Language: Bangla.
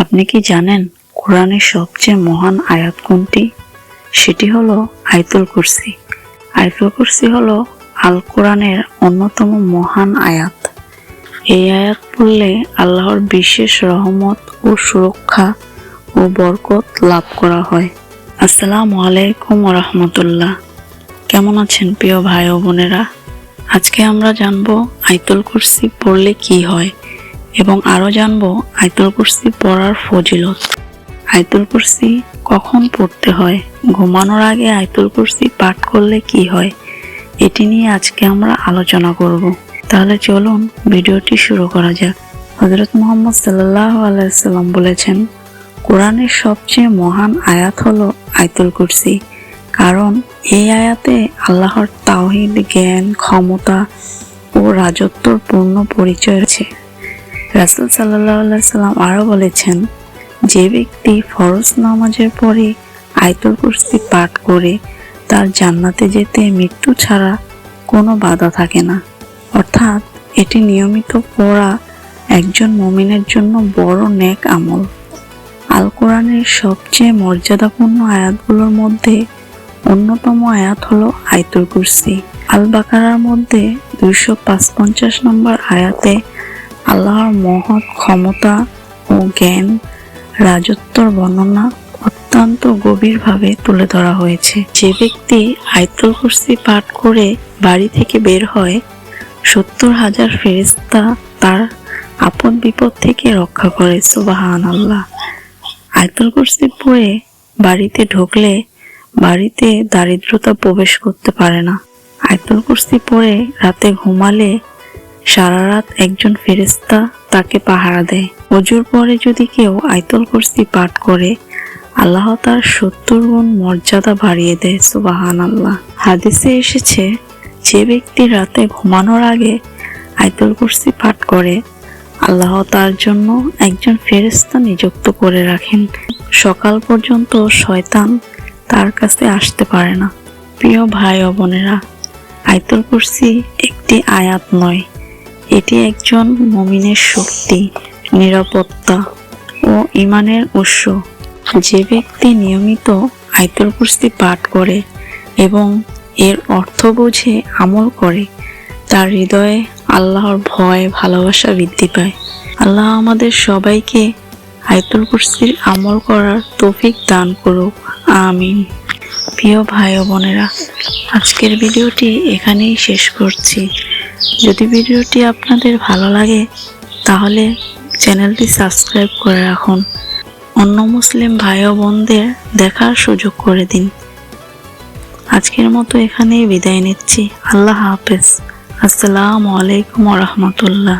আপনি কি জানেন কোরআনের সবচেয়ে মহান আয়াত কোনটি? সেটি হলো আয়াতুল কুরসি। আয়াতুল কুরসি হলো আল কোরআনের অন্যতম মহান আয়াত। এই আয়াত পড়লে আল্লাহর বিশেষ রহমত ও সুরক্ষা ও বরকত লাভ করা হয়। আসসালামু আলাইকুম ওয়া রাহমাতুল্লাহ। কেমন আছেন প্রিয় ভাই ও বোনেরা? আজকে আমরা জানবো আয়াতুল কুরসি পড়লে কি হয় এবং আরো জানবো আয়াতুল কুরসি পড়ার ফজিলত। আয়াতুল কুরসি কখন পড়তে হয়, ঘুমানোর আগে আয়াতুল কুরসি পাঠ করলে কি হয়, এটি নিয়ে আজকে আমরা আলোচনা করব। তাহলে চলুন ভিডিওটি শুরু করা যাক। হযরত মুহাম্মদ সাল্লাল্লাহু আলাইহি ওয়াসাল্লাম বলেছেন, কোরআনের সবচেয়ে মহান আয়াত হলো আয়াতুল কুরসি, কারণ এই আয়াতে আল্লাহর তাওহীদ, জ্ঞান, ক্ষমতা ও রাজত্বর পূর্ণ পরিচয় আছে। রাসূল সাল্লাল্লাহু আলাইহি ওয়াসাল্লাম আরো বলেছেন, যে ব্যক্তি ফরজ নামাজের পরে আয়াতুল কুরসি পাঠ করে তার জান্নাতে যেতে মৃত্যু ছাড়া কোনো বাধা থাকে না। অর্থাৎ এটি নিয়মিত পড়া একজন মুমিনের জন্য বড় নেক আমল। আল কোরআনের সবচেয়ে মর্যাদাপূর্ণ আয়াতগুলোর মধ্যে অন্যতম আয়াত হলো আয়াতুল কুরসি। আল বাকারার মধ্যে 255 নম্বর আয়াতে আল্লাহর মহৎ ক্ষমতা ও জ্ঞান, রাজত্বর বর্ণনা অত্যন্ত গভীরভাবে তুলে ধরা হয়েছে। যে ব্যক্তি আয়াতুল কুরসি পাঠ করে বাড়ি থেকে বের হয়, 70,000 ফেরেশতা তার আপদ বিপদ থেকে রক্ষা করে। সুবহানাল্লাহ। আয়াতুল কুরসি পড়ে বাড়িতে ঢুকলে বাড়িতে দারিদ্রতা প্রবেশ করতে পারে না। আয়াতুল কুরসি পড়ে রাতে ঘুমালে সারা রাত একজন ফেরেশতা তাকে পাহারা দেয়। ওযুর পরে যদি কেউ আয়াতুল কুরসি পাঠ করে, আল্লাহ তার 70 গুণ মর্যাদা বাড়িয়ে দেয়। সুবহানাল্লাহ। হাদিসে এসেছে, যে ব্যক্তি রাতে ঘুমানোর আগে আয়াতুল কুরসি পাঠ করে, আল্লাহ তার জন্য একজন ফেরেশতা নিযুক্ত করে রাখেন। সকাল পর্যন্ত শয়তান তার কাছে আসতে পারে না। প্রিয় ভাই ও বোনেরা, আয়াতুল কুরসি একটি আয়াত নয়, এটি একজন মুমিনের শক্তি, নিরাপত্তা ও ঈমানের উৎস। যে ব্যক্তি নিয়মিত আয়াতুল কুরসি পাঠ করে এবং এর অর্থ বুঝে আমল করে, তার হৃদয়ে আল্লাহর ভয়, ভালোবাসা বৃদ্ধি পায়। আল্লাহ আমাদের সবাইকে আয়াতুল কুরসির আমল করার তৌফিক দান করুক। আমিন। প্রিয় ভাই ও বোনেরা, আজকের ভিডিওটি এখানেই শেষ করছি। যদি ভিডিওটি আপনাদের ভালো লাগে তাহলে চ্যানেলটি সাবস্ক্রাইব করে রাখুন। অন্য মুসলিম ভাই ও বোনদের দেখার সুযোগ করে দিন। আজকের মতো এখানেই বিদায় নিচ্ছি। আল্লাহ হাফেজ। আসসালামু আলাইকুম ওয়া রাহমাতুল্লাহ।